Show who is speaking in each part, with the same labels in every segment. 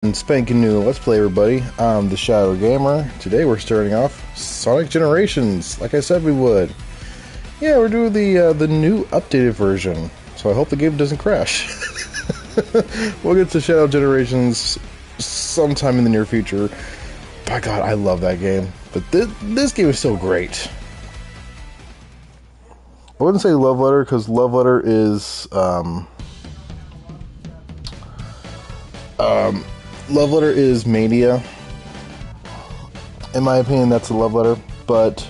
Speaker 1: And spanking new Let's Play, everybody. I'm the Shadow Gamer. Today we're starting off Sonic Generations, like I said we would. Yeah, we're doing the new updated version, so I hope the game doesn't crash. We'll get to Shadow Generations sometime in the near future. By God, I love that game, but this game is so great. I wouldn't say love letter, because love letter is love letter is Mania. In my opinion, that's a love letter, but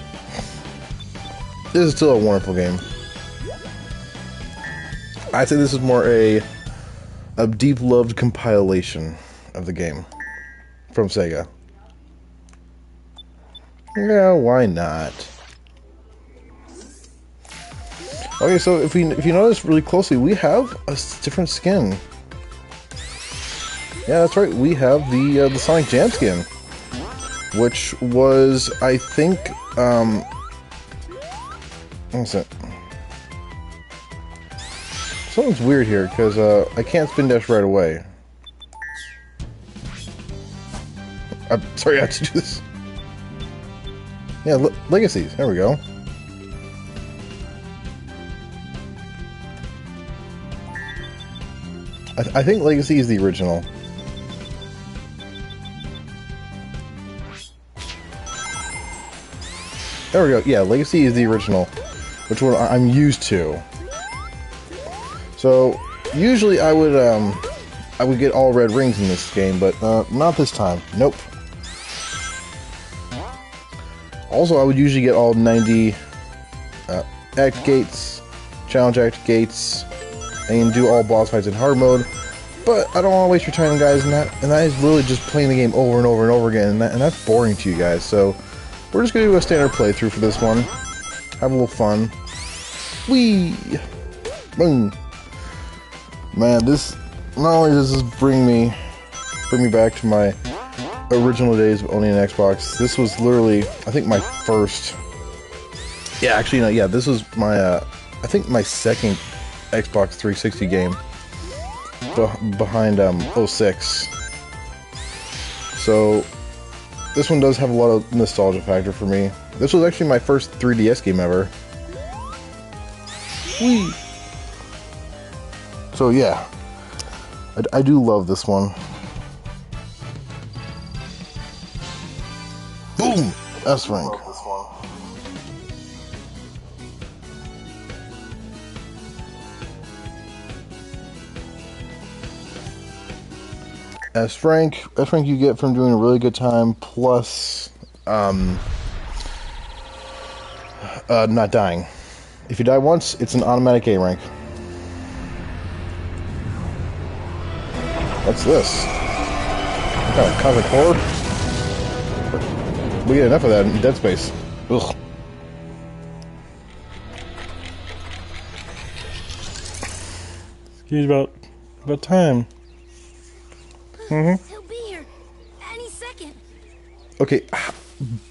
Speaker 1: this is still a wonderful game. I'd say this is more a deep-loved compilation of the game from Sega. Yeah, why not? Okay, so if you notice really closely, we have a different skin. Yeah, that's right. We have the Sonic Jam skin, which was, I think, what's that? Something's weird here because I can't spin dash right away. I'm sorry, I have to do this. Yeah, Legacies. There we go. I think Legacy is the original. There we go. Yeah, Legacy is the original, which one I'm used to. So usually I would get all red rings in this game, but not this time. Nope. Also, I would usually get all 90 act gates, challenge act gates, and do all boss fights in hard mode. But I don't want to waste your time, guys, and that is literally just playing the game over and over and over again, and that's boring to you guys. So we're just going to do a standard playthrough for this one. Have a little fun. Whee! Boom! Man, this not only does this bring me back to my original days of owning an Xbox. This was literally, I think, my first. Yeah, actually, no, yeah, this was my, I think, my second Xbox 360 game behind 06. So this one does have a lot of nostalgia factor for me. This was actually my first 3DS game ever. Whee! So yeah, I do love this one. Boom! S rank. S rank you get from doing a really good time, plus not dying. If you die once, it's an automatic A rank. What's this? What kind of cosmic horror? We get enough of that in Dead Space. Ugh. Excuse about time.
Speaker 2: He'll be here any second.
Speaker 1: Okay,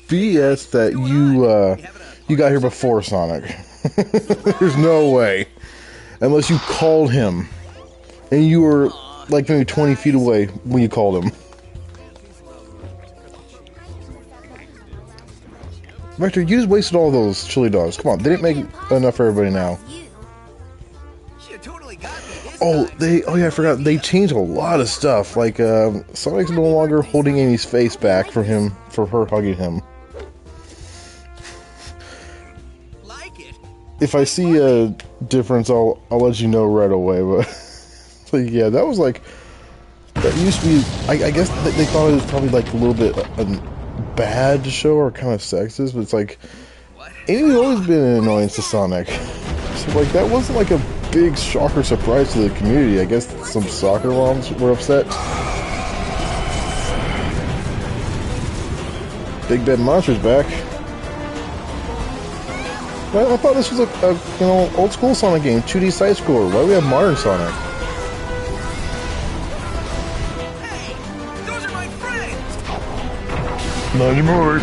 Speaker 1: BS that you got here before Sonic. There's no way, unless you called him, and you were like maybe 20 feet away when you called him. Vector, you just wasted all those chili dogs. Come on, they didn't make enough for everybody now. Oh, yeah, I forgot. They changed a lot of stuff. Like, Sonic's no longer holding Amy's face back for her hugging him. If I see a difference, I'll let you know right away. But, yeah, that was like, that used to be. I guess they thought it was probably like a little bit bad to show or kind of sexist, but it's like Amy's always been an annoyance to Sonic. So like that wasn't like a big shocker surprise to the community. I guess some soccer moms were upset. Big Bad Monster's back. I thought this was a old school Sonic game, 2D side scroller. Why do we have modern Sonic?
Speaker 3: Hey, those are my friends.
Speaker 1: Not anymore.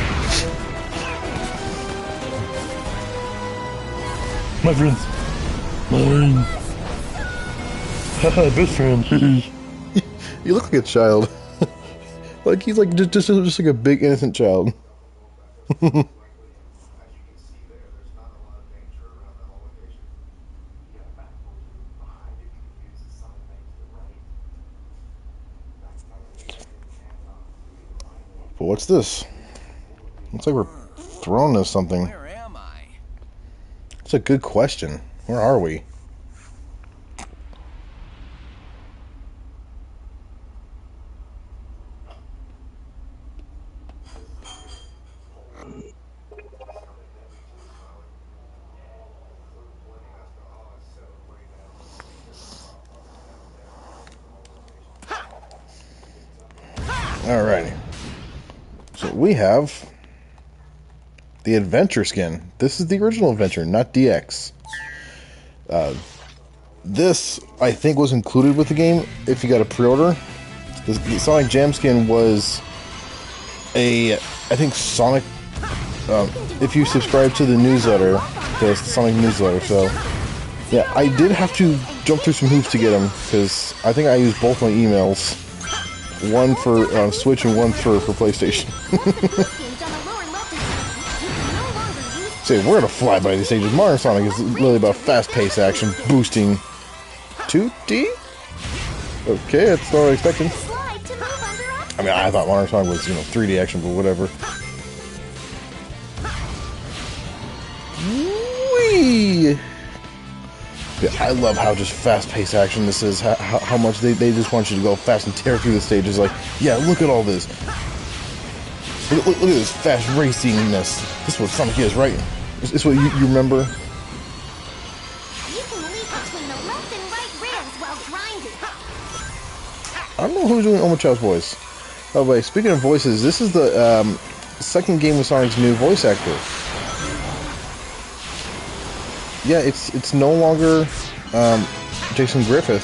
Speaker 1: My friends. Mine. Haha, best friend. You look like a child. Like he's like just like a big innocent child. But what's this? Looks like we're thrown to something.
Speaker 3: Where am I?
Speaker 1: That's a good question. Where are we? Alrighty. So we have the Adventure skin. This is the original Adventure, not DX. This, I think, was included with the game if you got a pre-order. The Sonic Jam skin was a, I think, Sonic... if you subscribe to the newsletter, the Sonic newsletter, so... Yeah, I did have to jump through some hoops to get them, because I think I used both my emails. One for Switch and one for PlayStation. Say, we're gonna fly by these stages. Mario Sonic is really about fast-paced action, boosting 2D? Okay, that's not what I expected. I mean, I thought Mario Sonic was, 3D action, but whatever. Whee! Yeah, I love how just fast-paced action this is. How much they just want you to go fast and tear through the stages. Like, yeah, look at all this. Look at this fast racingness. This is what Sonic is, right? Is this what you remember?
Speaker 2: You can leap between the left and right rails while grinding.
Speaker 1: I don't know who's doing Omachow's voice. By the way, speaking of voices, this is the second game with Sonic's new voice actor. Yeah, it's no longer Jason Griffith.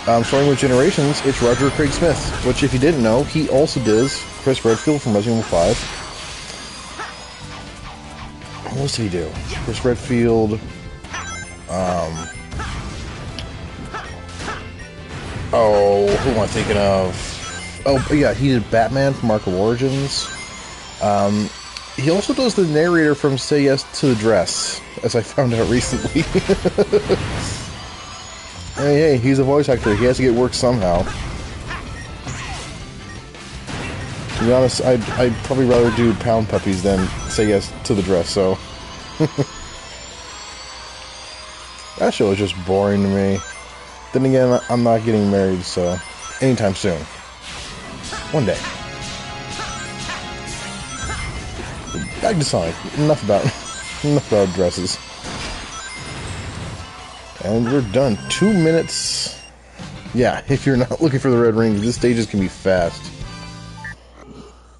Speaker 1: Starting with Generations, it's Roger Craig Smith, which, if you didn't know, he also does Chris Redfield from Resident Evil 5. What else did he do? Chris Redfield. Oh, who am I thinking of? Oh, yeah, he did Batman from Ark of Origins. He also does the narrator from Say Yes to the Dress, as I found out recently. Hey, he's a voice actor. He has to get work somehow. To be honest, I'd probably rather do Pound Puppies than Say Yes to the Dress, so... That show is just boring to me. Then again, I'm not getting married, so... Anytime soon. One day. Back to Sonic. Enough about dresses. And we're done. 2 minutes. Yeah, if you're not looking for the red rings, this stages can be fast.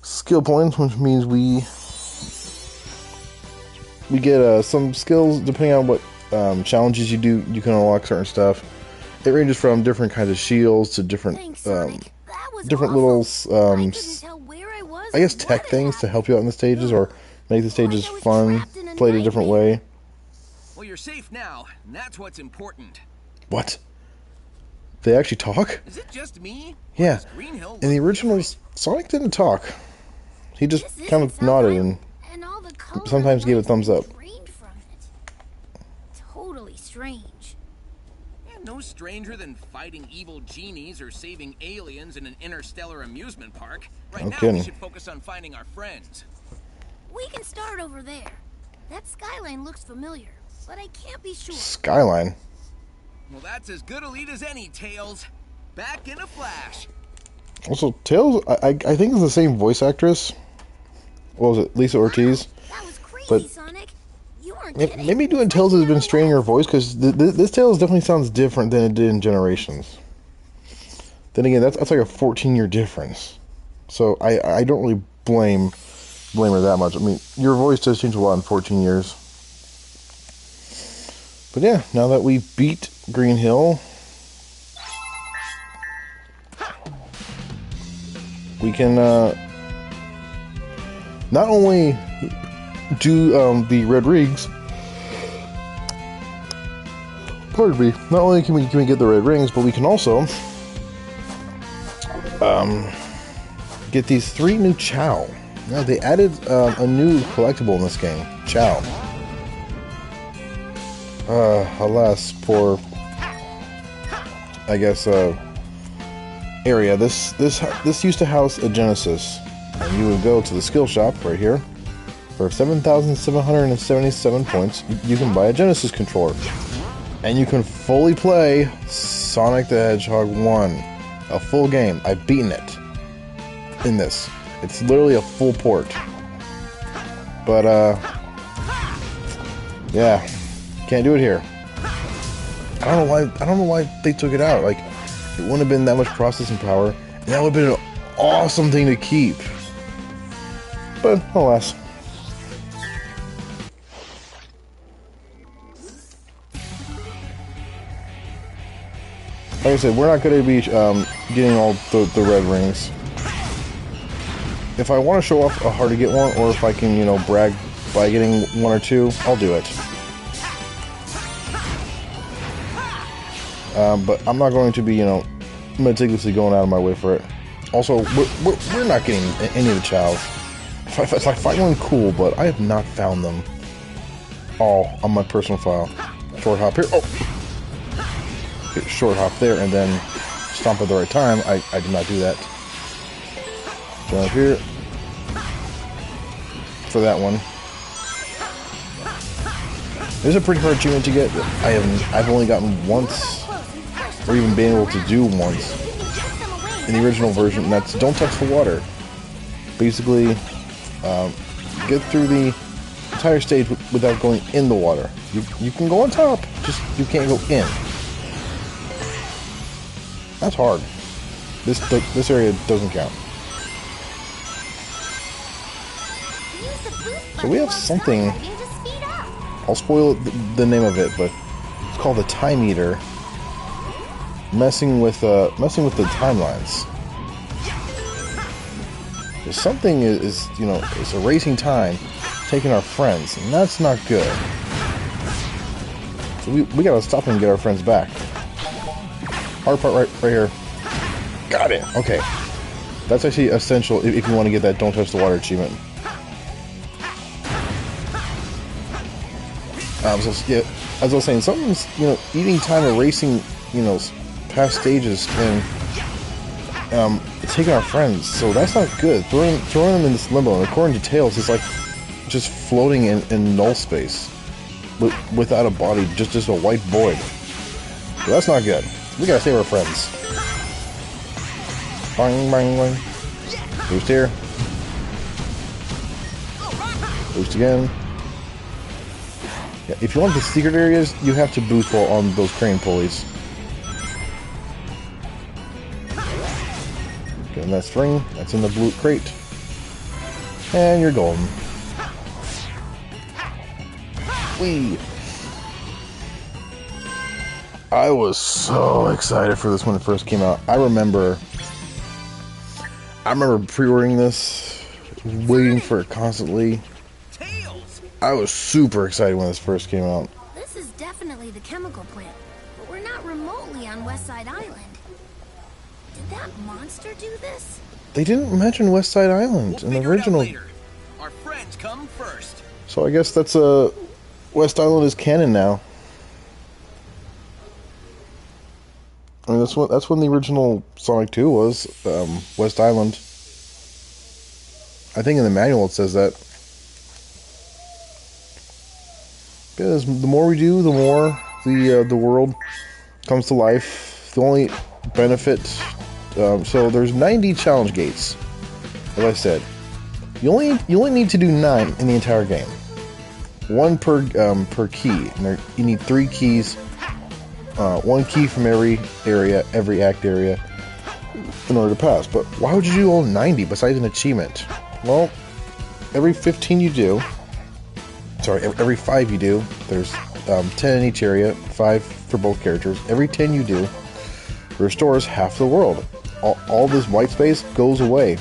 Speaker 1: Skill points, which means we get some skills depending on what challenges you do. You can unlock certain stuff. It ranges from different kinds of shields to different different little I guess tech things to help you out in the stages or make the stages fun, played a different way.
Speaker 3: Well, you're safe now, and that's what's important.
Speaker 1: What? They actually talk?
Speaker 3: Is it just me?
Speaker 1: Yeah. In the originals, Sonic didn't talk. He just kind of nodded and sometimes gave a thumbs up.
Speaker 2: Totally strange.
Speaker 3: Yeah, no stranger than fighting evil genies or saving aliens in an interstellar amusement park. Right now, we should focus on finding our friends.
Speaker 2: We can start over there. That skyline looks familiar, but I can't be sure.
Speaker 1: Skyline?
Speaker 3: Well, that's as good a lead as any, Tails. Back in a flash.
Speaker 1: Also, Tails, I think is the same voice actress. What was it, Lisa Ortiz?
Speaker 2: That was crazy,
Speaker 1: but
Speaker 2: Sonic. You weren't kidding.
Speaker 1: Maybe doing Tails has been straining her voice, because this Tails definitely sounds different than it did in Generations. Then again, that's like a 14-year difference. So I don't really blame her that much. I mean, your voice does change a lot in 14 years. But yeah, now that we beat Green Hill, we can not only do the red rings. Pardon me. Not only can we get the red rings, but we can also get these 3 new Chow. Now, they added a new collectible in this game, Chow. Alas, for, I guess, area. This used to house a Genesis, and you would go to the skill shop right here. For 7,777 points, you can buy a Genesis controller, and you can fully play Sonic the Hedgehog 1, a full game. I've beaten it in this. It's literally a full port. But yeah, can't do it here. I don't know why they took it out. Like, it wouldn't have been that much processing power, and that would have been an awesome thing to keep. But alas. Like I said, we're not going to be getting all the red rings. If I want to show off how to get one, or if I can, you know, brag by getting 1 or 2, I'll do it. But I'm not going to be, you know, meticulously going out of my way for it. Also, we're not getting any of the chows. If I find one, cool, but I have not found them all on my personal file. Short hop here. Oh! Get short hop there, and then stomp at the right time. I did not do that. Jump here. For that one. There's a pretty hard achievement to get. I've only gotten once, or even been able to do once in the original version, and that's don't touch the water. Basically, get through the entire stage without going in the water. You can go on top, just you can't go in. That's hard. This area doesn't count. So we have something. I'll spoil the name of it, but it's called the Time Eater. Messing with the timelines. There's something is you know, it's erasing time, taking our friends, and that's not good. So we gotta stop and get our friends back. Hard part right here. Got it. Okay, that's actually essential if you want to get that "Don't Touch the Water" achievement. So yeah, as I was saying, something's, you know, eating time, erasing, you know, past stages, and taking our friends. So that's not good. Throwing them in this limbo. And according to Tails, it's like just floating in null space without a body, just a white void. So that's not good. We gotta save our friends. Bang, bang, bang. Boost here. Boost again. Yeah, if you want the secret areas, you have to boost while on those crane pulleys. Getting that string, that's in the blue crate. And you're golden. Whee! I was so excited for this when it first came out. I remember pre-ordering this, waiting for it constantly. I was super excited when this first came out.
Speaker 2: This is definitely the chemical plant, but we're not remotely on West Side Island. Did that monster do this?
Speaker 1: They didn't mention West Side Island in the original.
Speaker 3: Our friends come first.
Speaker 1: So I guess that's West Island is canon now. I mean, that's when the original Sonic 2 was, West Island. I think in the manual it says that. Because the more we do, the more the world comes to life. The only benefit, so there's 90 challenge gates. As I said, you only need to do 9 in the entire game. 1 per key. And you need 3 keys. 1 key from every area, every act area, in order to pass. But why would you do all 90 besides an achievement? Well, every 15 you do. Sorry, every 5 you do, there's 10 in each area, 5 for both characters. Every 10 you do restores half the world. All this white space goes away.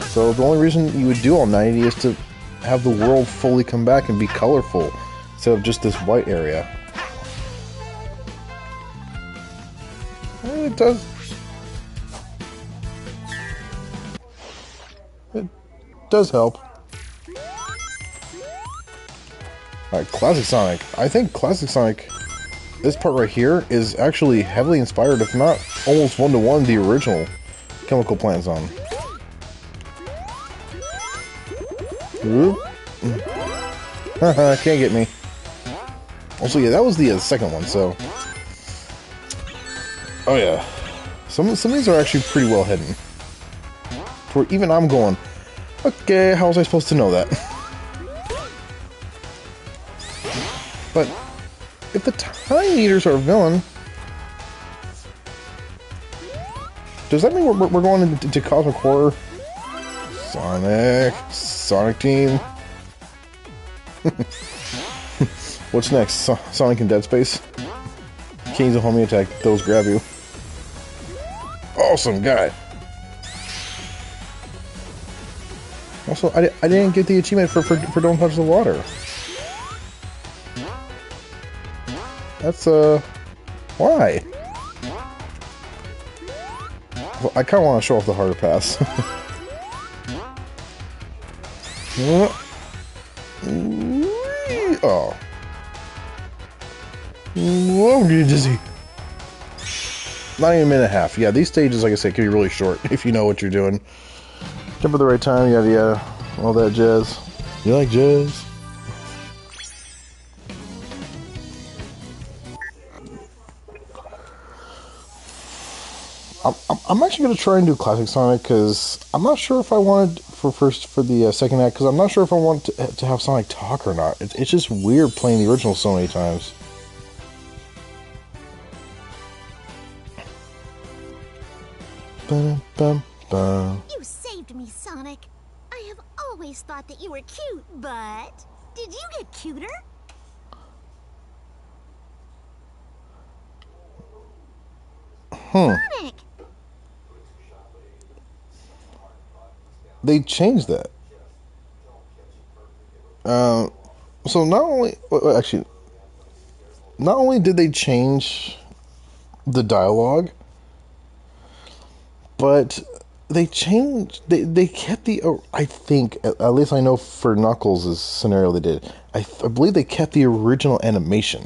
Speaker 1: So the only reason you would do all 90 is to have the world fully come back and be colorful, instead of just this white area. And it does. It does help. Alright, Classic Sonic. I think Classic Sonic, this part right here, is actually heavily inspired, if not almost one-to-one, the original Chemical Plant song. Haha, can't get me. Also, yeah, that was the second one, so... Oh yeah. Some of these are actually pretty well hidden. Where even I'm going, okay, how was I supposed to know that? But if the Time Eaters are a villain, does that mean we're going into Cosmic Horror? Sonic Team. What's next? Sonic in Dead Space? Kings of Homie Attack, those grab you. Awesome guy. Also, I didn't get the achievement for Don't Touch the Water. That's, why? Well, I kind of want to show off the harder pass. Oh. Whoa, I'm getting dizzy. Not even a minute and a half. Yeah, these stages, like I said, can be really short if you know what you're doing. Jump at the right time, yada yada. All that jazz. You like jazz? I'm actually going to try and do Classic Sonic because I'm not sure if I wanted for the second act, because I'm not sure if I want to have Sonic talk or not. It's just weird playing the original so many times.
Speaker 2: You saved me, Sonic. I have always thought that you were cute, but did you get cuter? Sonic!
Speaker 1: They changed that. So not only did they change the dialogue, but they kept the, I think, at least I know for Knuckles' scenario they did. I believe they kept the original animation.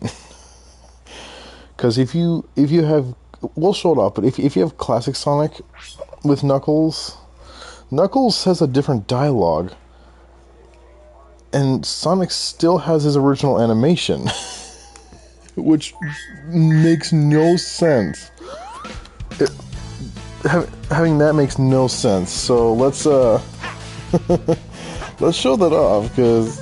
Speaker 1: Because if you have, we'll show it off, but if you have Classic Sonic with Knuckles has a different dialogue, and Sonic still has his original animation, which makes no sense. Having that makes no sense. So let's let's show that off, because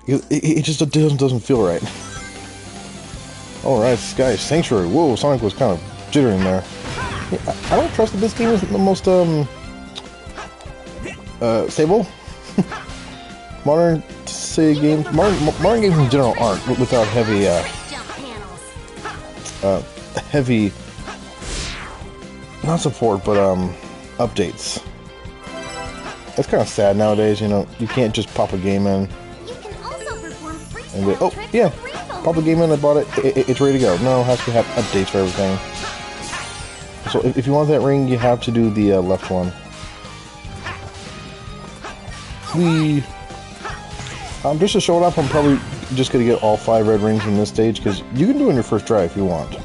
Speaker 1: it just doesn't feel right. Alright, Sky Sanctuary. Whoa, Sonic was kind of jittering there. I don't trust that this game is the most stable. Modern Sega games, modern games in general aren't, without heavy not support, but updates. That's kind of sad nowadays. You know, you can't just pop a game in and wait. Oh yeah, pop a game in. I bought it. It's ready to go. No, it has to have updates for everything. So if you want that ring, you have to do the left one. Just to show it off, I'm probably just going to get all 5 red rings in this stage, because you can do it in your first try if you want.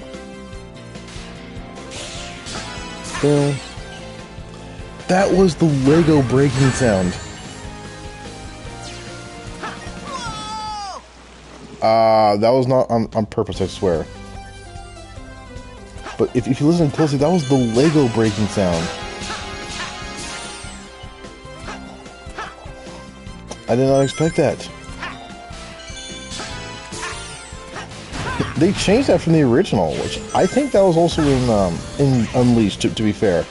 Speaker 1: That was the Lego breaking sound. That was not on purpose, I swear. But if you listen closely, that was the Lego breaking sound. I did not expect that. They changed that from the original, which I think that was also in Unleashed, to be fair.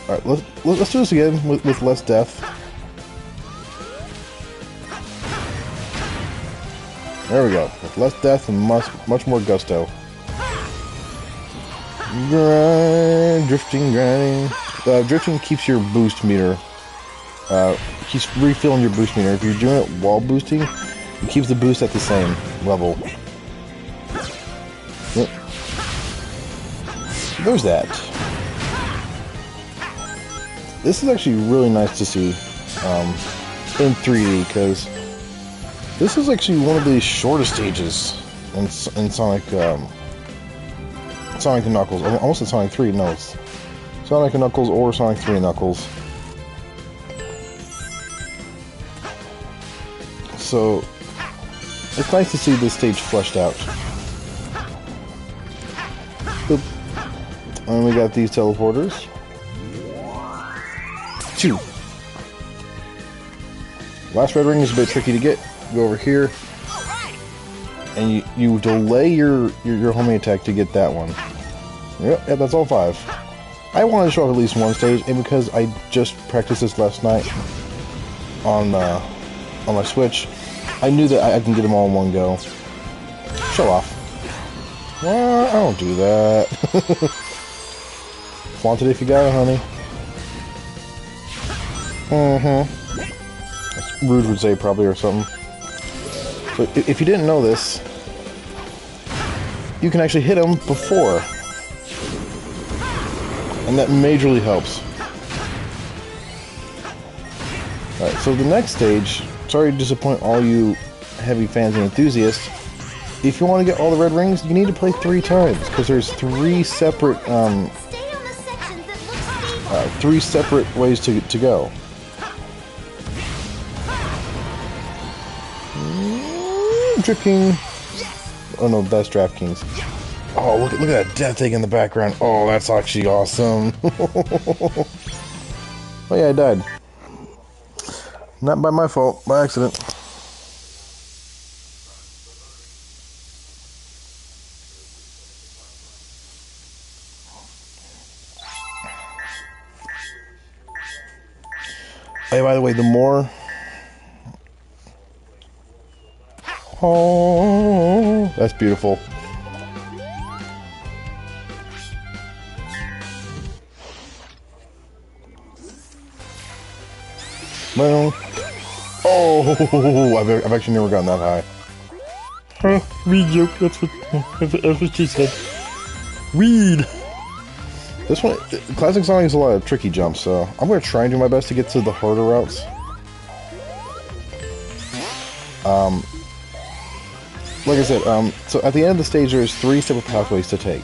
Speaker 1: Alright, let's do this again with less death. There we go. With less death and much more gusto. Grind, drifting, grinding. Drifting keeps your boost meter. Keeps refilling your boost meter. If you're doing it while boosting, It keeps the boost at the same level. Yep. There's that. This is actually really nice to see in 3D, because this is actually one of the shortest stages in Sonic Sonic and Knuckles. Almost at Sonic 3, no, it's Sonic and Knuckles or Sonic 3 and Knuckles. So it's nice to see this stage fleshed out. Boop. And we got these teleporters. 2. Last red ring is a bit tricky to get. Go over here, and you delay your homing attack to get that one. Yep, that's all 5. I wanted to show off at least one stage, and because I just practiced this last night on my Switch, I knew that I can get them all in one go. Show off. Well, I don't do that. Flaunt it if you got it, honey. That's Rude would say, probably, or something. So if you didn't know this, you can actually hit them before. And that majorly helps. Alright, so the next stage, sorry to disappoint all you heavy fans and enthusiasts, if you want to get all the red rings, you need to play 3 times, because there's 3 separate, 3 separate ways to go. Drifting. Oh no, that's DraftKings. Oh, look at that death egg in the background. Oh, that's actually awesome. Oh yeah, I died. Not by my fault, by accident. Hey, by the way, the more... Oh, that's beautiful. Well, oh, I've actually never gotten that high.
Speaker 4: Huh, weed joke, that's what she said. Weed!
Speaker 1: This one, Classic Sonic is a lot of tricky jumps, so I'm going to try and do my best to get to the harder routes. Like I said, so at the end of the stage there's 3 separate pathways to take.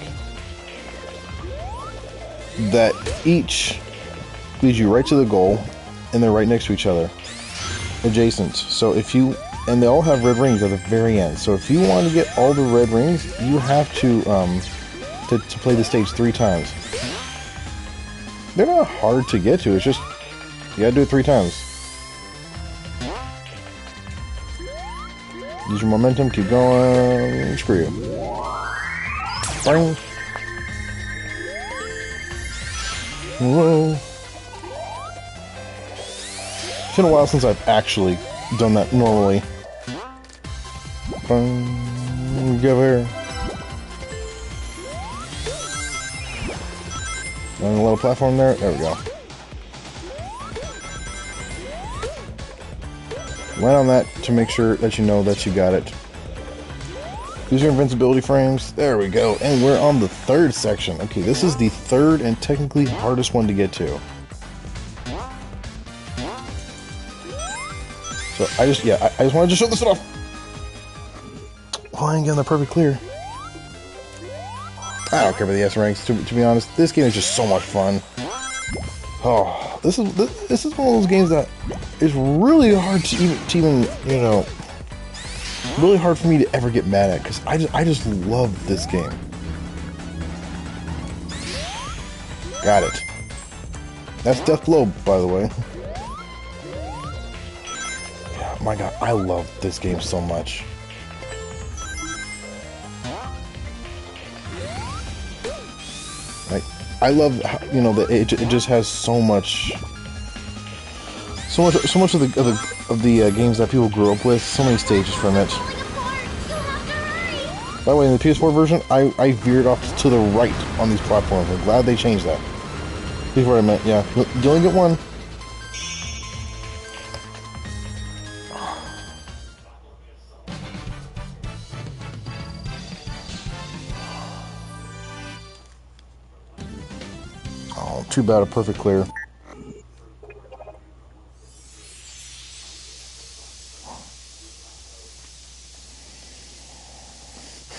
Speaker 1: That each leads you right to the goal, and they're right next to each other. Adjacent. So if you... And they all have red rings at the very end. So if you want to get all the red rings, you have to play the stage 3 times. They're not hard to get to, it's just... You gotta do it 3 times. Use your momentum, keep going, screw you. Bang. Whoa. It's been a while since I've actually done that normally. Bang. Go over here. And a little platform there. There we go. Land on that to make sure that you know that you got it. Use your invincibility frames. There we go. And we're on the 3rd section. Okay, this is the 3rd and technically hardest one to get to. So I just wanted to show this off. Oh, I ain't getting the perfect clear. I don't care about the S ranks, to be honest. This game is just so much fun. Oh, this is one of those games that is really hard to even you know, really hard for me to ever get mad at, because I just love this game. Got it. That's Death Blow, by the way. Yeah, my God, I love this game so much. I love how, you know, that it just has so much of the games that people grew up with. So many stages from it. By the way, in the PS4 version, I veered off to the right on these platforms. I'm glad they changed that. Here's what I meant. Yeah, you only get one. Oh, too bad a perfect clear.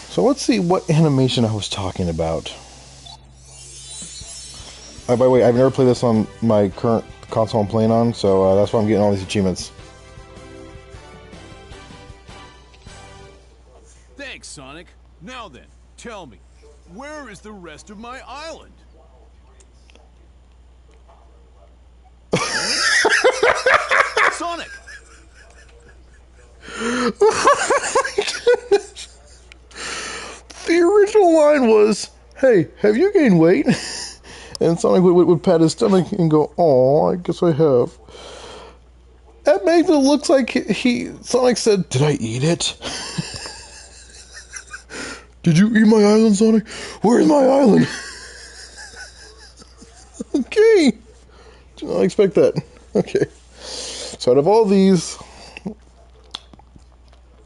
Speaker 1: So let's see what animation I was talking about. By the way, I've never played this on my current console I'm playing on, so that's why I'm getting all these achievements.
Speaker 5: Thanks, Sonic. Now then, tell me, where is the rest of my island? Sonic!
Speaker 1: The original line was, "Hey, have you gained weight?" And Sonic would pat his stomach and go, "Oh, I guess I have." That makes it look like Sonic said, "Did I eat it?" "Did you eat my island, Sonic? Where's my island?" Okay. Did not expect that. Okay. So out of all these,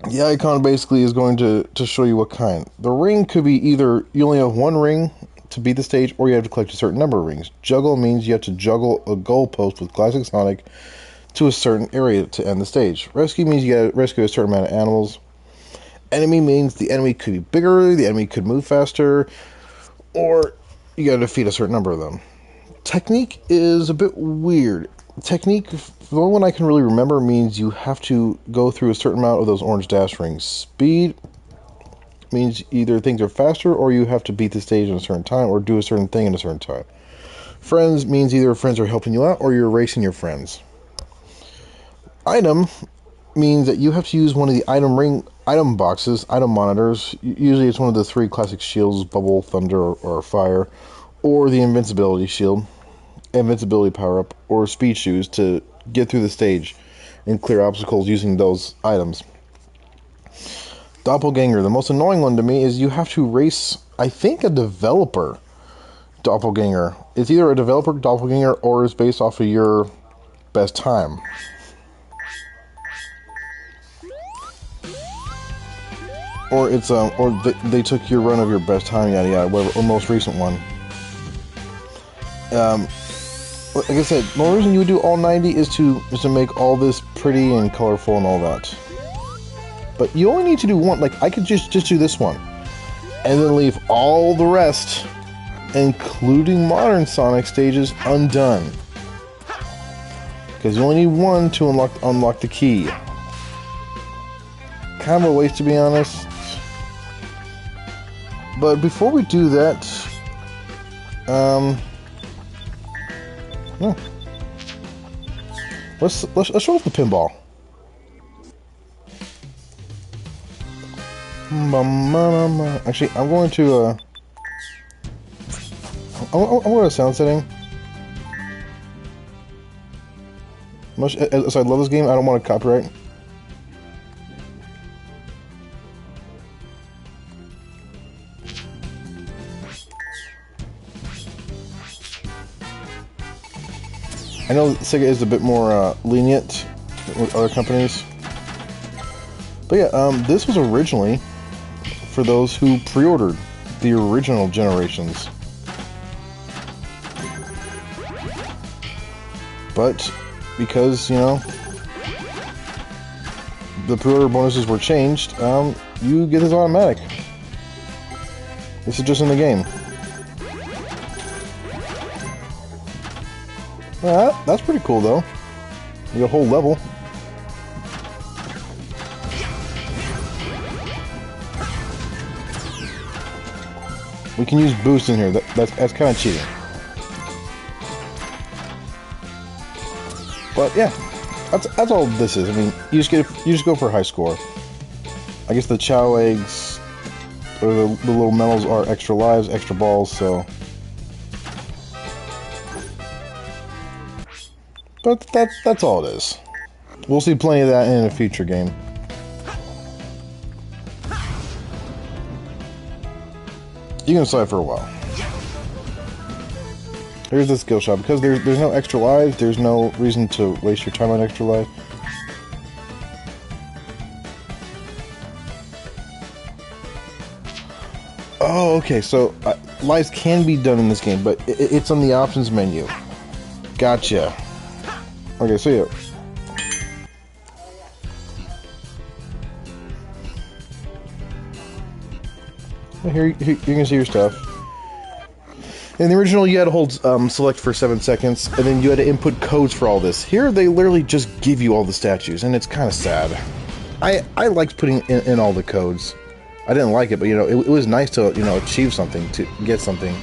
Speaker 1: the icon basically is going to show you what kind. The ring could be either you only have one ring to beat the stage, or you have to collect a certain number of rings. Juggle means you have to juggle a goalpost with Classic Sonic to a certain area to end the stage. Rescue means you gotta rescue a certain amount of animals. Enemy means the enemy could be bigger, the enemy could move faster, or you gotta defeat a certain number of them. Technique is a bit weird. Technique, the only one I can really remember, means you have to go through a certain amount of those orange dash rings. Speed means either things are faster, or you have to beat the stage in a certain time, or do a certain thing in a certain time. Friends means either friends are helping you out, or you're racing your friends. Item means that you have to use one of the item boxes, item monitors. Usually it's one of the three classic shields: bubble, thunder, or fire, or the invincibility shield, invincibility power-up, or speed shoes to get through the stage and clear obstacles using those items. Doppelganger. The most annoying one to me is you have to race, I think, a developer doppelganger. It's either a developer doppelganger or it's based off of your best time. Or it's they took your run of your best time, yada yada, whatever, or most recent one. Like I said, the only reason you would do all 90 is to make all this pretty and colorful and all that. But you only need to do one. Like, I could just do this one, and then leave all the rest, including modern Sonic stages, undone. Because you only need one to unlock the key. Kind of a waste, to be honest. But before we do that, no. Let's show off the pinball. Actually, I'm going to I'm going to sound setting. Much as I love this game, I don't want to copyright. I know Sega is a bit more lenient with other companies. But yeah, this was originally for those who pre-ordered the original generations. But because, you know, the pre-order bonuses were changed, you get this automatic. This is just in the game. That's pretty cool, though. You get a whole level. We can use boost in here. That's kind of cheating. But yeah, that's all this is. I mean, you just go for a high score. I guess the Chow eggs or the little medals are extra lives, extra balls. So. But that's all it is. We'll see plenty of that in a future game. You can slide for a while. Here's the skill shop. Because there's no extra lives, there's no reason to waste your time on extra lives. Oh, okay, so lives can be done in this game, but it's on the options menu. Gotcha. Okay, so yeah. Here you can see your stuff. In the original, you had to hold select for 7 seconds, and then you had to input codes for all this. Here, they literally just give you all the statues, and it's kind of sad. I liked putting in all the codes. I didn't like it, but, you know, it was nice to, you know, achieve something, to get something.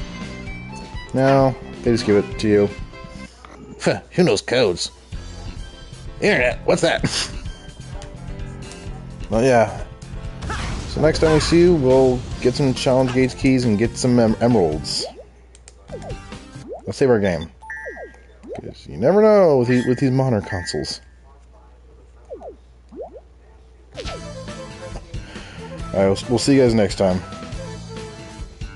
Speaker 1: Now, they just give it to you. Who knows codes? Internet, what's that? Well, yeah. So next time we see you, we'll get some challenge gates keys and get some emeralds. Let's save our game. Because you never know with these modern consoles. Alright, we'll see you guys next time.